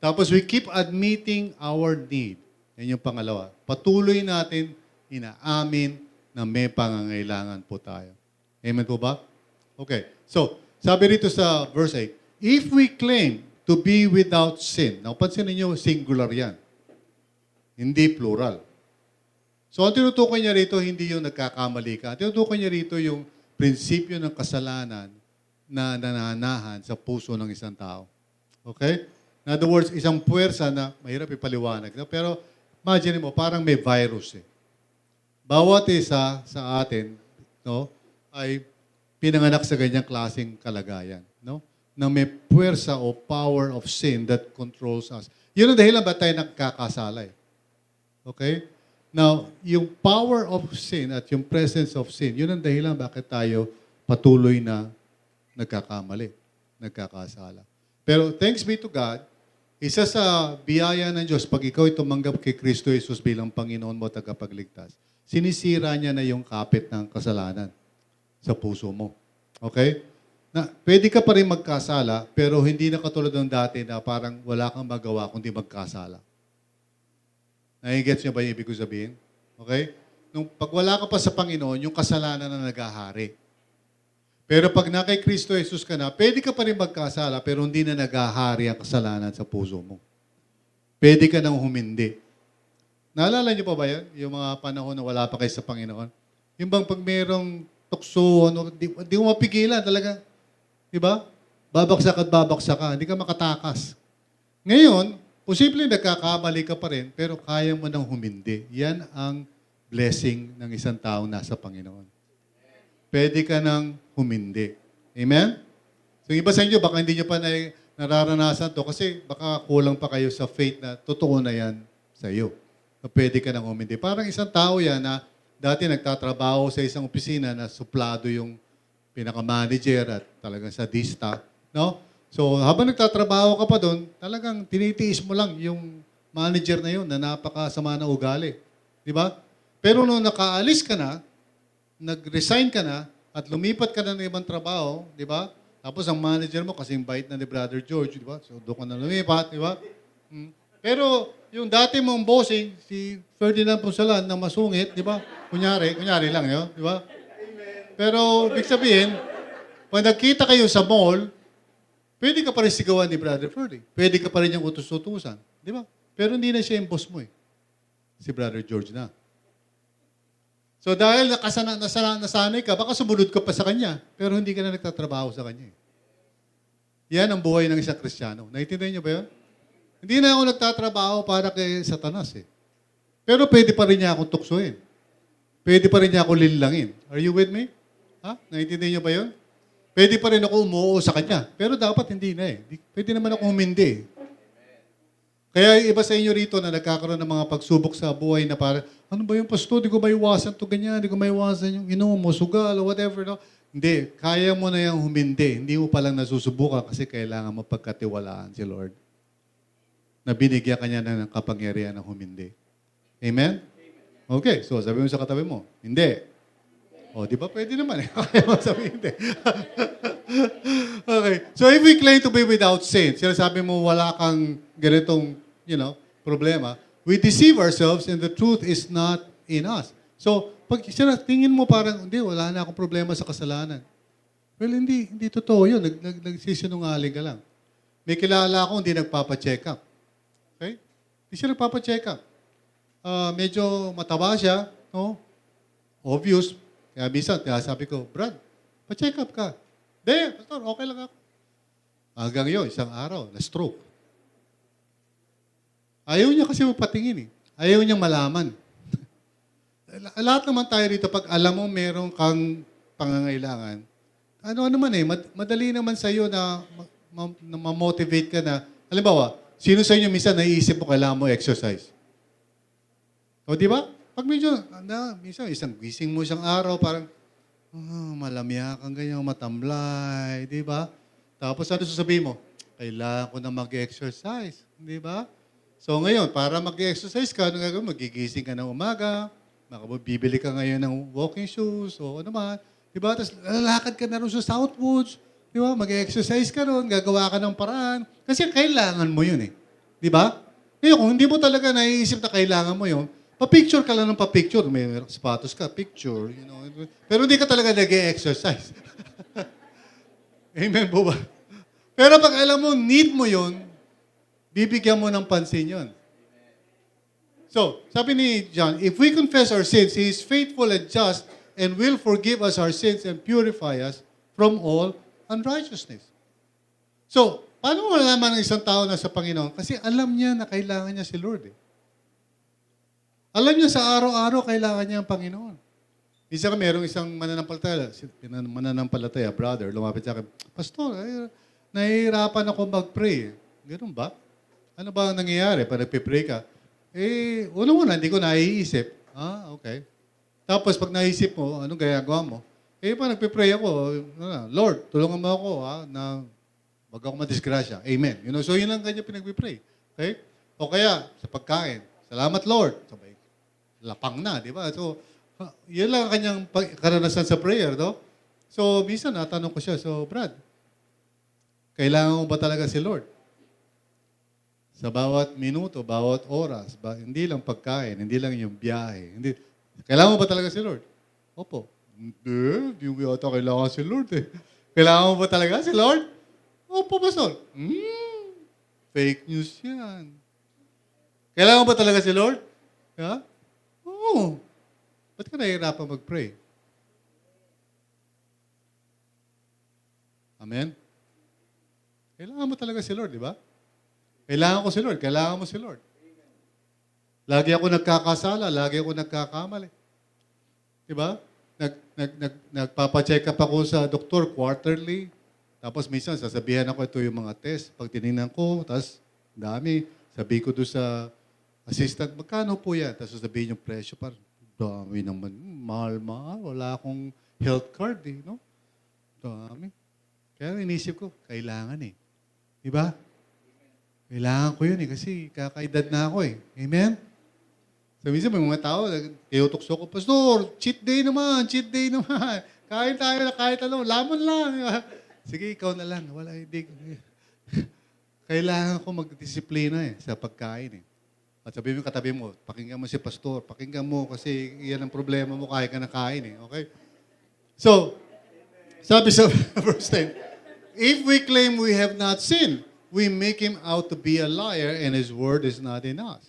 Tapos we keep admitting our need. Yan yung pangalawa. Patuloy natin inaamin na may pangangailangan po tayo. Amen po ba? Okay. So, sabi rito sa verse 8, if we claim to be without sin, now pansinin niyo, singular yan. Hindi plural. So, ang tinutukoy niya rito, hindi yung nagkakamali ka. Ang tinutukoy niya rito yung prinsipyo ng kasalanan na nananahan sa puso ng isang tao. Okay? In other words, isang puwersa na mahirap ipaliwanag. No? Pero imagine mo, parang may virus eh. Bawat isa sa atin, no, ay pinanganak sa ganyang klaseng kalagayan. No? Na may puwersa o power of sin that controls us. Yun ang dahilan ba tayo nagkakasala eh. Okay? Now, yung power of sin at yung presence of sin, yun ang dahilan bakit tayo patuloy na nagkakamali, nagkakasala. Pero thanks be to God, isa sa biyaya ng Diyos, pag ikaw ay tumanggap kay Kristo Jesus bilang Panginoon mo at tagapagligtas, sinisira niya na yung kapit ng kasalanan sa puso mo. Okay? Na, pwede ka pa rin magkasala, pero hindi na katulad ng dati na parang wala kang magawa kundi magkasala. Nai-gets niyo ba yung ibig ko sabihin? Okay? Pag wala ka pa sa Panginoon, yung kasalanan na naghahari. Pero pag na kay Kristo Jesus ka na, pwede ka pa rin magkasala, pero hindi na naghahari ang kasalanan sa puso mo. Pwede ka nang humindi. Naalala niyo pa ba yan? Yung mga panahon na wala pa kayo sa Panginoon? Yung bang pag mayroong tukso, di mo mapigilan talaga. Di ba? Babaksak at babaksak ka. Hindi ka makatakas. Ngayon, posible nagkakamali ka pa rin, pero kaya mo nang humindi. Yan ang blessing ng isang tao nasa Panginoon. Pwede ka nang humindi. Amen? So, iba sa inyo, baka hindi nyo pa nararanasan to kasi baka kulang pa kayo sa faith na totoo na yan sa iyo. Na pwede ka nang humindi. Parang isang tao yan na dati nagtatrabaho sa isang opisina na suplado yung pinaka-manager at talagang sadista, no? So, habang nagtatrabaho ka pa doon, talagang tinitiis mo lang yung manager na yun na napakasama na ugali. Di ba? Pero nung nakaalis ka na, nag-resign ka na, at lumipat ka na ng ibang trabaho, di ba? Tapos ang manager mo, kasing bait na ni Brother George, di ba? So, doon ka na lumipat, di ba? Pero yung dati mong bossing, si Ferdinand Ponsalan na masungit, di ba? Kunyari lang yun, di ba? Pero, ibig sabihin, pag nagkita kayo sa mall, pwede ka pa rin sigawan ni Brother Ferdy. Pwede ka pa rin niyang utos-utusan. Di ba? Pero hindi na siya yung boss mo eh. Si Brother George na. So dahil nasanay ka, baka sumunod ka pa sa kanya, pero hindi ka na nagtatrabaho sa kanya eh. Yan ang buhay ng isang Kristiyano. Naintindihan niyo ba yun? Hindi na ako nagtatrabaho para kay Satanas eh. Pero pwede pa rin niya akong tuksoin. Pwede pa rin niya ako linlangin. Are you with me? Ha? Naintindihan niyo ba yun? Pwede pa rin ako umuo sa kanya. Pero dapat hindi na eh. Pwede naman ako humindi eh. Kaya iba sa inyo rito na nagkakaroon ng mga pagsubok sa buhay na parang, ano ba yung pasto? Di ko maiwasan to ganyan. Di ko maiwasan yung inom mo, sugal, or whatever. No? Hindi. Kaya mo na yung humindi. Hindi mo palang nasusubukan kasi kailangan mo pagkatiwalaan si Lord. Na binigyan ka niya ng kapangyarihan ng humindi. Amen? Okay. So, sabi mo sa katabi mo, hindi. O, di ba pwede naman eh. Kaya mo sabihin hindi. Okay. So if we claim to be without sin, sinasabi mo wala kang ganitong, problema, we deceive ourselves and the truth is not in us. So, pag tingin mo parang, hindi, wala na akong problema sa kasalanan. Well, hindi totoo yun. Nagsisinungaling ka lang. May kilala ako, hindi nagpapa-check up. Okay? Hindi siya nagpapa-check up. Medyo mataba siya, no? Obvious. Kaya minsan, sabi ko, Brad, pa-check up ka. Hindi, pastor, okay lang ako. Hanggang yun, isang araw, na-stroke. Ayaw niya kasi mapatingin eh. Ayaw niyang malaman. Lahat naman tayo rito, pag alam mo meron kang pangangailangan, ano naman eh, madali naman sa iyo na ma-motivate ka na. Halimbawa, sino sa inyo minsan naiisip mo kailangan mo exercise? O di ba? Pag medyo, minsan isang gising mo isang araw, parang, malamya kang ganyan, matamlay, di ba? Tapos ano sasabihin mo? Kailangan ko na mag-exercise, di ba? So ngayon, para mag-exercise ka, ano gagawin? Magigising ka ng umaga, bibili ka ngayon ng walking shoes, o ano man, di ba? Tapos lalakad ka na rin sa Southwoods, di ba? Mag-exercise ka ron, gagawa ka ng paraan. Kasi kailangan mo yun eh. Di ba? Ngayon, kung hindi mo talaga naiisip na kailangan mo yun, pa-picture ka lang ng pa-picture. May sapatos ka, picture. Pero hindi ka talaga nag-e-exercise. Amen po ba? Pero pag alam mo, need mo yun, bibigyan mo ng pansin yun. So, sabi ni John, if we confess our sins, He is faithful and just and will forgive us our sins and purify us from all unrighteousness. So, paano mo malaman ng isang tao na sa Panginoon? Kasi alam niya na kailangan niya si Lord eh. Alam niya sa araw-araw, kailangan niya ang Panginoon. Isa ka, merong isang mananampalataya, brother, lumapit sa akin, Pastor, nahihirapan ako mag-pray. Ganun ba? Ano ba ang nangyayari pag nagpipray ka? Una-una, hindi ko naiisip. Okay. Tapos pag naisip mo, anong gayagawa mo? Pag nagpipray ako, Lord, tulungan mo ako na wag ako madisgrasya. Amen. So yun lang kanya pinagpipray. Okay? O kaya, sa pagkain, salamat Lord. Sabay, lapang na, di ba? So, yun lang ang kanyang karanasan sa prayer, no? So, minsan natanong ko siya, so, Brad, kailangan mo ba talaga si Lord? Sa bawat minuto, bawat oras, hindi lang pagkain, hindi lang yung biyahe. Kailangan mo ba talaga si Lord? Opo. Hindi mo yata kailangan si Lord eh. Kailangan mo ba talaga si Lord? Opo, Pastor. Fake news yan. Kailangan mo ba talaga si Lord? Ha? Oo. Ba't ka nahihirapan mag-pray? Amen? Kailangan mo talaga si Lord, di ba? Kailangan ko si Lord. Kailangan mo si Lord. Lagi ako nagkakasala. Lagi ako nagkakamali. Di ba? Nagpapacheck up ako sa doktor quarterly. Tapos minsan sasabihan ako ito yung mga test. Pag tinignan ko, tapos dami. Sabi ko doon sa assistant, magkano po yan? Tapos sasabihin yung presyo, parang Dami naman. Mahal-mahal. Wala akong health card eh, no? Dami. Kaya inisip ko, kailangan eh. Diba? Kailangan ko yun eh, kasi kakaedad na ako eh. Amen? So, minsan may mga tao, iutukso ko, Pastor, cheat day naman. Kain tayo na kahit ano, lamon lang. Sige, ikaw na lang. Wala, hindi. Kailangan ko magdisiplina eh, sa pagkain eh. At sabihin mo katabi mo, pakinggan mo si Pastor, pakinggan mo kasi yan ang problema mo, kaya ka na kain eh. Okay? So, sabi sa verse 10, if we claim we have not sinned, we make Him out to be a liar and His word is not in us.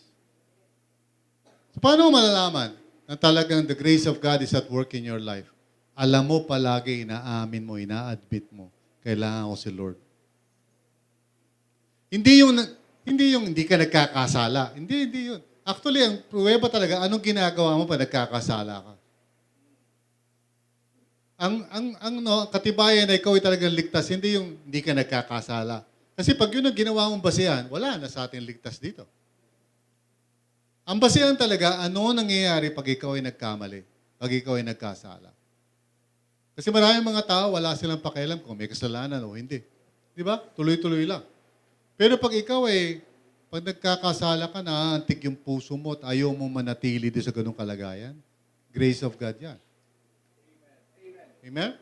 So, paano mo malalaman na talagang the grace of God is at work in your life? Alam mo palagi, inaamin mo, ina-admit mo, kailangan ko si Lord. Hindi yung hindi ka nagkakasala. Hindi yun. Actually, ang pruweba talaga, anong ginagawa mo pa nagkakasala ka? Ang katibayan na ikaw ay talagang ligtas, hindi yung hindi ka nagkakasala. Kasi pag yun ang ginawa mong basihan, wala na sa ating ligtas dito. Ang basihan talaga, ano nangyayari pag ikaw ay nagkamali, pag ikaw ay nagkasala. Kasi maraming mga tao, wala silang pakialam kung may kasalanan o hindi. Di ba? Tuloy-tuloy lang. Pero pag ikaw pag nagkakasala ka, naantig yung puso mo at ayaw mo manatili doon sa ganung kalagayan, grace of God yan. Amen?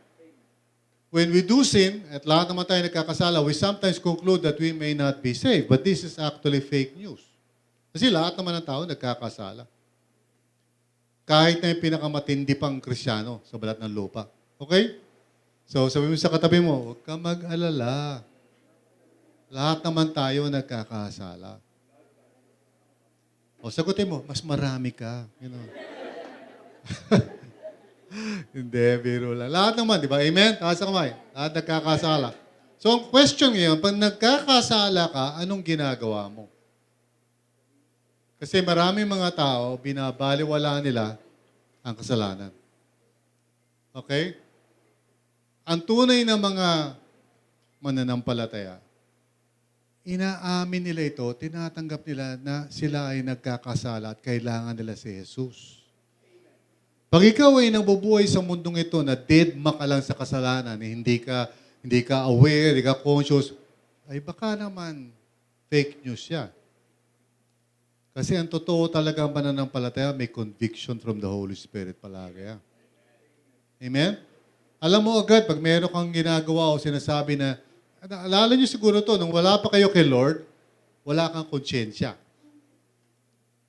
When we do sin, at lahat naman tayo nagkakasala, we sometimes conclude that we may not be saved. But this is actually fake news. Kasi lahat naman ng tao nagkakasala. Kahit na yung pinakamatindi pang Kristyano sa balat ng lupa. Okay? So, sabi mo sa katabi mo, huwag ka mag-alala. Lahat naman tayo nagkakasala. O, sagutin mo, mas marami ka. You know. Hindi, biro lang. Lahat naman, di ba? Amen? Taas ang kamay. Lahat nagkakasala. So, ang question ngayon, pag nagkakasala ka, anong ginagawa mo? Kasi maraming mga tao, binabaliwala nila ang kasalanan. Okay? Ang tunay na mga mananampalataya, inaamin nila ito, tinatanggap nila na sila ay nagkakasala at kailangan nila si Jesus. Pag ikaw ay nabubuhay sa mundong ito na deadma ka lang sa kasalanan, hindi ka aware, hindi ka conscious, ay baka naman fake news siya. Kasi ang totoo talaga ang pananampalataya, may conviction from the Holy Spirit palagi. Amen? Alam mo agad, pag meron kang ginagawa o sinasabi na, alala niyo siguro to, nung wala pa kayo kay Lord, wala kang konsyensya.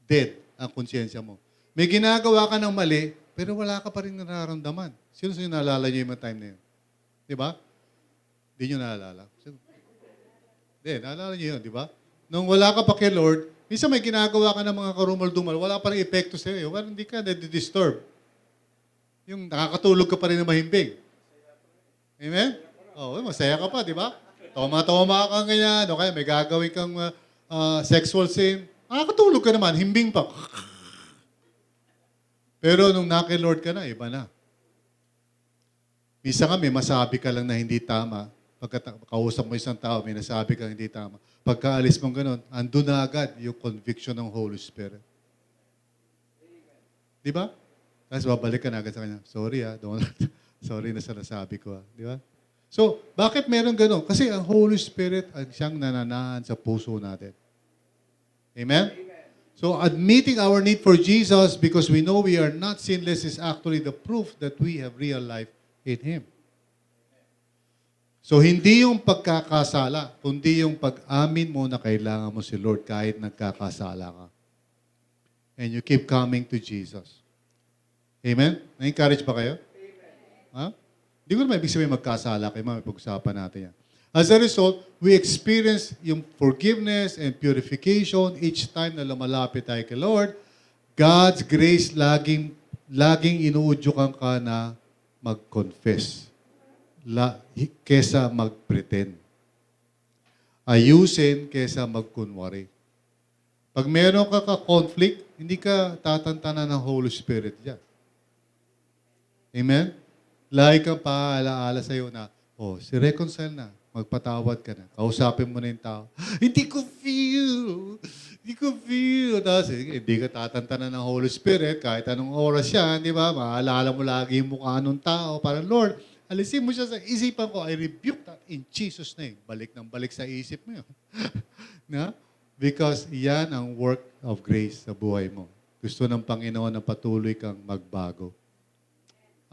Dead ang konsyensya mo. May ginagawa ka ng mali, pero wala ka pa rin nararamdaman. Sino naalala niyo yung time na yun? Di ba? Hindi niyo naalala. Hindi, naalala niyo yun, di ba? Nung wala ka pa kay Lord, minsan may ginagawa ka ng mga karumal-dumal, wala pa rin epekto sa iyo. Well, hindi ka na-disturb. Yung nakakatulog ka pa rin na mahimbing. Amen? Oh, masaya ka pa, di ba? Toma-toma ka ganyan, o kaya may gagawin kang sexual sin. Nakakatulog ka naman, himbing pa. Pero nung naki-Lord ka na, iba na. Minsan nga may masabi ka lang na hindi tama. Pagka kausap mo isang tao, may nasabi ka hindi tama. Pagkaalis mong ganun, andun na agad yung conviction ng Holy Spirit. Di ba? Tapos babalik ka na agad sa kanya. Sorry sorry na sa nasabi ko. Di ba? So, bakit meron ganun? Kasi ang Holy Spirit ang siyang nananahan sa puso natin. Amen? So, admitting our need for Jesus because we know we are not sinless is actually the proof that we have real life in Him. So, hindi yung pagkakasala, kundi yung pag-amin mo na kailangan mo si Lord kahit nagkakasala ka. And you keep coming to Jesus. Amen? Na-encourage ba kayo? Amen. Ha? Hindi ko naman ibig sabihin magkasala kayo, may pag-usapan natin yan. As a result, we experience yung forgiveness and purification each time na lumalapit tayo kay Lord. God's grace laging inuudyukan ka na mag-confess kesa mag-pretend. Ayusin kesa mag-kunwari. Pag meron ka conflict, hindi ka tatantanan ng Holy Spirit dyan. Amen? Lagi kang paalaala sa'yo na, si reconcile na. Magpatawad ka na. Kausapin mo na yung tao. Hindi ko feel. Hindi ko feel. Tapos, hindi ka tatantanan ng Holy Spirit kahit anong oras yan, di ba? Maalala mo lagi yung mukha ng tao. Parang, Lord, alisin mo siya sa isipan ko. I rebuke that in Jesus' name. Balik ng balik sa isip mo yun. Na? Because yan ang work of grace sa buhay mo. Gusto ng Panginoon na patuloy kang magbago.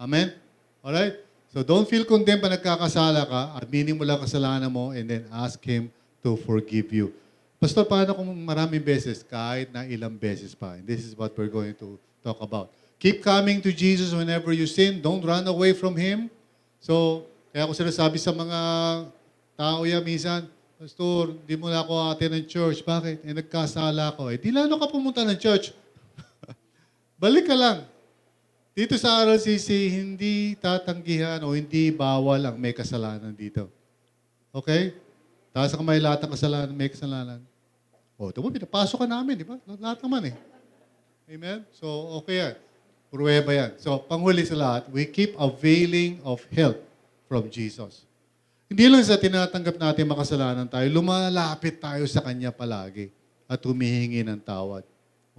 Amen? Alright? So don't feel condemned pa nagkakasala ka. Aminin mo lang kasalanan mo and then ask Him to forgive you. Pastor, paano kung maraming beses? Kahit na ilang beses pa. And this is what we're going to talk about. Keep coming to Jesus whenever you sin. Don't run away from Him. So, kaya ako sinasabi sa mga tao yan minsan, Pastor, di mo na ako ate ng church. Bakit? Nagkasala ko. Di lalo ka pumunta ng church. Balik ka lang. Dito sa RLCC, hindi tatanggihan o hindi bawal ang may kasalanan dito. Okay? Taas ka may lahat ng kasalanan, may kasalanan. O, ito mo, pinapasok ka namin, di ba? Lahat naman eh. Amen? So, okay yan. Pruweba yan. So, panghuli sa lahat, we keep availing of help from Jesus. Hindi lang sa tinatanggap natin makasalanan tayo, lumalapit tayo sa Kanya palagi at humihingi ng tawad.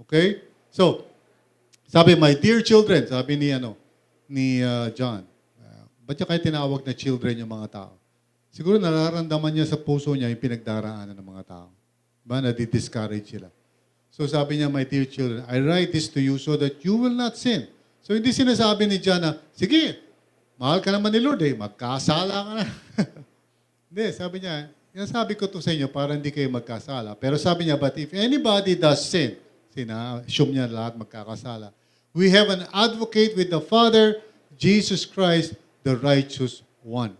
Okay? So, sabi, my dear children, sabi ni John, ba't niya kayo tinawag na children yung mga tao? Siguro nararamdaman niya sa puso niya yung pinagdaraanan ng mga tao. Diba? Nadi-discourage sila. So sabi niya, my dear children, I write this to you so that you will not sin. So hindi sinasabi ni John na, sige, mahal ka naman ni Lord magkasala ka na. Hindi, sabi niya, sabi ko to sa inyo para hindi kayo magkasala. Pero sabi niya, but if anybody does sin, assume niya lahat magkakasala. We have an advocate with the Father, Jesus Christ, the righteous one.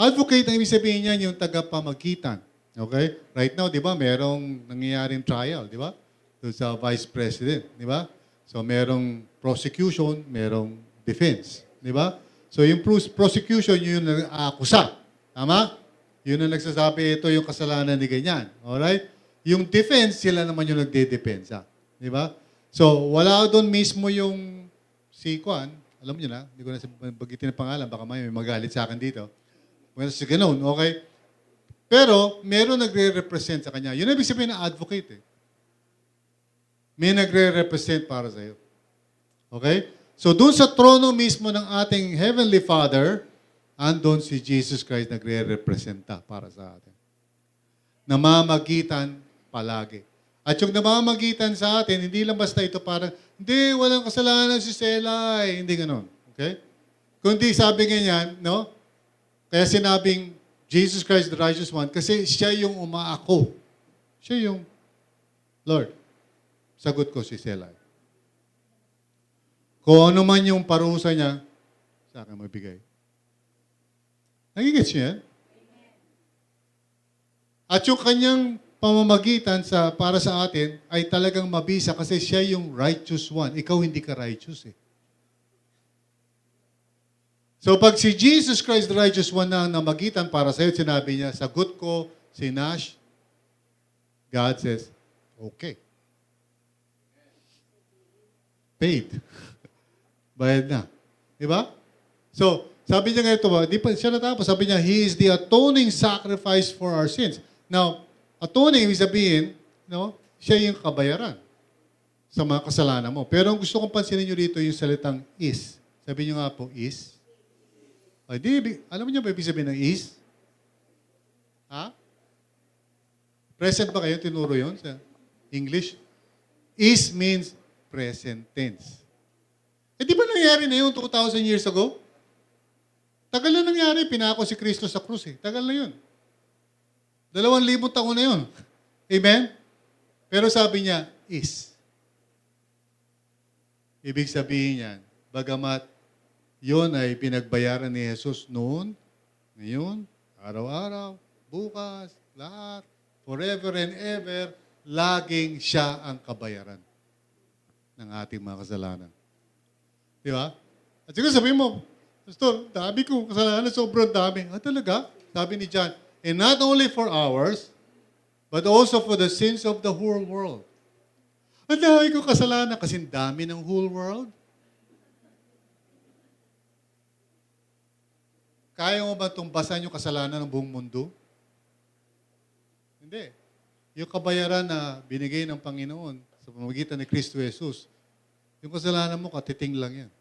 Advocate, ang ibig sabihin niya, yung tagapamagitan. Okay? Right now, di ba, merong nangyayaring trial, di ba? Doon sa Vice President, di ba? So, merong prosecution, merong defense, di ba? So, yung prosecution, yun yung nag-aakusa. Tama? Yun ang nagsasabi, ito yung kasalanan ni ganyan. Alright? Yung defense, sila naman yung nagde-depensa. Di ba? So, wala doon mismo yung si Kwan. Alam niyo na, hindi ko na bagitin ang pangalan, baka may magalit sa akin dito. Si ganun, okay? Pero, meron nagre-represent sa kanya. Yun ang ibig sabihin ng advocate eh. May nagre-represent para sa iyo. Okay? So, doon sa trono mismo ng ating Heavenly Father, andon si Jesus Christ nagre-representa para sa atin. Namamagitan palagi. At yung namamagitan sa atin, hindi lang basta ito parang, hindi, walang kasalanan si Selay. Hindi ganun. Okay? Kundi sabi ganyan, no? Kaya sinabing, Jesus Christ, the righteous one, kasi siya yung umaako. Siya yung, Lord, sagot ko si Selay. Kung ano man yung parusa niya, sa akin magbigay. Nagigits niyo yan? At yung kanyang pamamagitan para sa atin ay talagang mabisa kasi siya yung righteous one. Ikaw hindi ka righteous eh. So pag si Jesus Christ, the righteous one na namagitan para sa iyo, sinabi niya, sagot ko si Nash, God says, okay. Paid. Bayad na. Diba? So, sabi niya nga ito, di pa siya natapos, sabi niya, He is the atoning sacrifice for our sins. Now, atoning, ibig sabihin, no, siya yung kabayaran sa mga kasalanan mo. Pero ang gusto kong pansinin nyo dito yung salitang is. Sabi niyo nga po, is. Alam niyo ba ibig sabihin ng is? Ha? Present ba kayo? Tinuro yun sa English? Is means present tense. Di ba nangyari na yun 2,000 years ago? Tagal na nangyari, pinako si Kristo sa krus eh. Tagal na yun. 2,000 taon na yun. Amen? Pero sabi niya, is. Ibig sabihin yan, bagamat yun ay pinagbayaran ni Jesus noon, ngayon, araw-araw, bukas, lahat, forever and ever, laging siya ang kabayaran ng ating mga kasalanan. Di ba? At siguro sabihin mo, Pastor, dami ko kasalanan, sobrang dami. Talaga? Sabi ni John, and not only for ours, but also for the sins of the whole world. Ang dami ko kasalanan kasi dami ng whole world. Kaya mo ba tumbasan yung kasalanan ng buong mundo? Hindi. yung kabayaran na binigay ng Panginoon sa pamamagitan ni Kristo Jesus, yung kasalanan mo, katiting lang yan.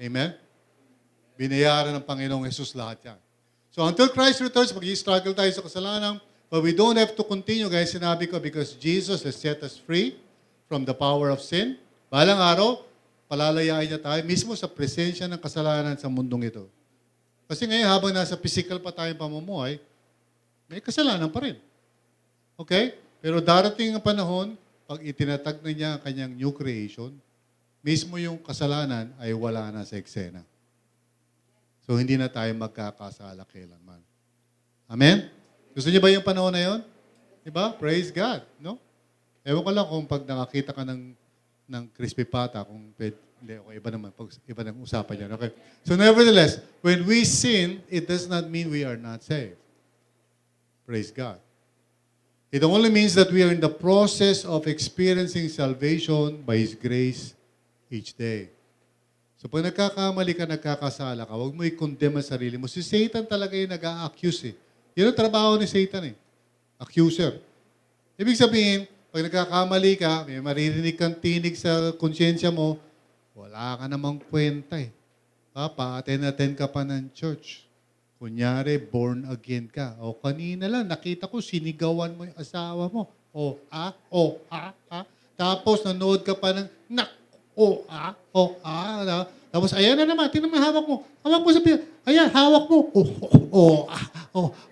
Amen? Binayaran ng Panginoong Jesus lahat yan. So until Christ returns, mag-i-struggle tayo sa kasalanan, but we don't have to continue, guys, sinabi ko, because Jesus has set us free from the power of sin. Balang araw, palalayain niya tayo mismo sa presensya ng kasalanan sa mundong ito. Kasi ngayon, habang nasa physical pa tayong pamumuhay, may kasalanan pa rin. Okay? Pero darating ang panahon, pag itinatag na niya ang kanyang new creation, mismo yung kasalanan ay wala na sa eksena. So, hindi na tayo magkakasala kailanman. Amen? Gusto niyo ba yung panahon na yun? Diba? Praise God. No? Ewan ko lang kung pag nakakita ka ng crispy pata, kung hindi, okay, iba naman, iba ng usapan yan. Okay? So, nevertheless, when we sin, it does not mean we are not saved. Praise God. It only means that we are in the process of experiencing salvation by His grace each day. So pag nagkakamali ka, nagkakasala ka, huwag mo i-condemn ang sarili mo. Si Satan talaga yung nag-a-accuse eh. Yan ang trabaho ni Satan eh. Accuser. Ibig sabihin, pag nagkakamali ka, may maririnig kang tinig sa konsyensya mo, wala ka namang kwenta eh. Pa-attend ka pa ng church. Kunyari, born again ka. O kanina lang, nakita ko, sinigawan mo yung asawa mo. Tapos, nanood ka pa ng, Tapos, ayan na naman, tingnan mo yung hawak mo. Hawak mo sa piya. Ayan, hawak mo.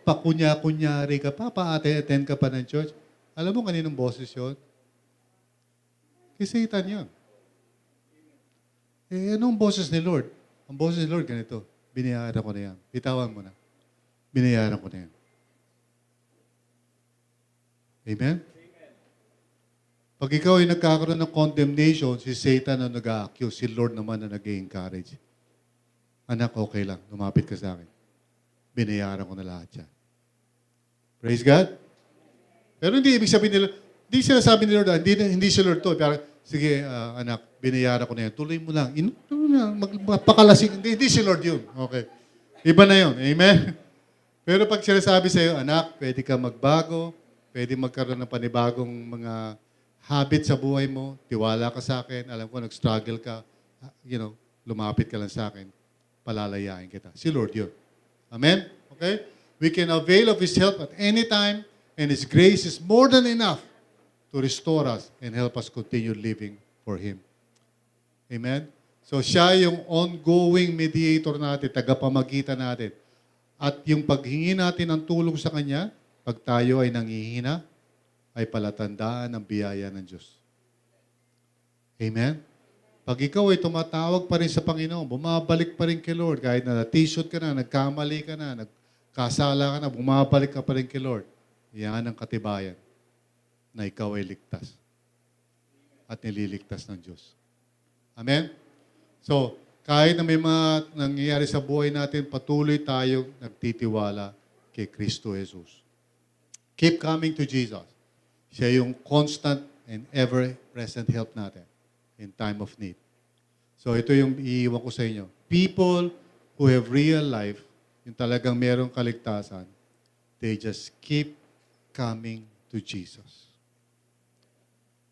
Pakunya-kunyari ka pa, pa-attend ka pa ng church. Alam mo kaninong boses yun? Kay Satan yun. Anong boses ni Lord? Ang boses ni Lord, ganito. Binayaran ko na yan. Bitawan mo na. Binayaran ko na yan. Amen? Pag ikaw ay nagkakaroon ng condemnation, si Satan ang nag-a-accuse, si Lord naman ang nag-encourage. Anak, okay lang. Lumapit ka sa akin. Binayaran ko na lahat yan. Praise God? Pero hindi ibig sabihin nila, hindi sinasabi ni Lord, hindi si Lord to. Pero, sige, anak, binayaran ko na yan. Tuloy mo lang. Magpakalasing. Hindi si Lord yun. Okay. Iba na yun. Amen? Pero pag sinasabi sa iyo, anak, pwede ka magbago, pwede magkaroon ng panibagong mga habit sa buhay mo, tiwala ka sa akin, alam ko, nag-struggle ka, lumapit ka lang sa akin, palalayain kita. Si Lord yun. Amen? Okay? We can avail of His help at any time, and His grace is more than enough to restore us and help us continue living for Him. Amen? So, siya yung ongoing mediator natin, tagapamagitan natin. At yung paghingi natin ng tulong sa Kanya, pag tayo ay nanghihina, ay palatandaan ng biyaya ng Diyos. Amen? Pag ikaw ay tumatawag pa rin sa Panginoon, bumabalik pa rin kay Lord, kahit na na-t-shirt ka na, nagkamali ka na, nagkasala ka na, bumabalik ka pa rin kay Lord, yan ang katibayan na ikaw ay ligtas at nililigtas ng Diyos. Amen? So, kahit na may mga nangyayari sa buhay natin, patuloy tayong nagtitiwala kay Kristo Jesus. Keep coming to Jesus. Siya yung constant and ever-present help natin in time of need. So ito yung iiwan ko sa inyo. People who have real life, yung talagang merong kaligtasan, they just keep coming to Jesus.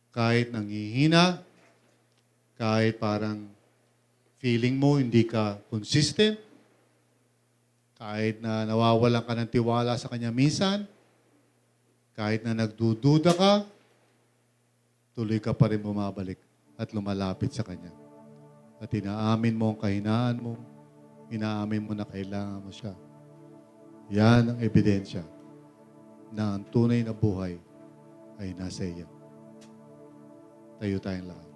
Kahit nanghihina, kahit parang feeling mo hindi ka consistent, kahit na nawawalan ka ng tiwala sa Kanya minsan, kahit na nagdududa ka, tuloy ka pa rin bumabalik at lumalapit sa Kanya. At inaamin mo ang kahinaan mo, inaamin mo na kailangan mo siya. Yan ang ebidensya na ang tunay na buhay ay nasa iyo. Tayo tayong lahat.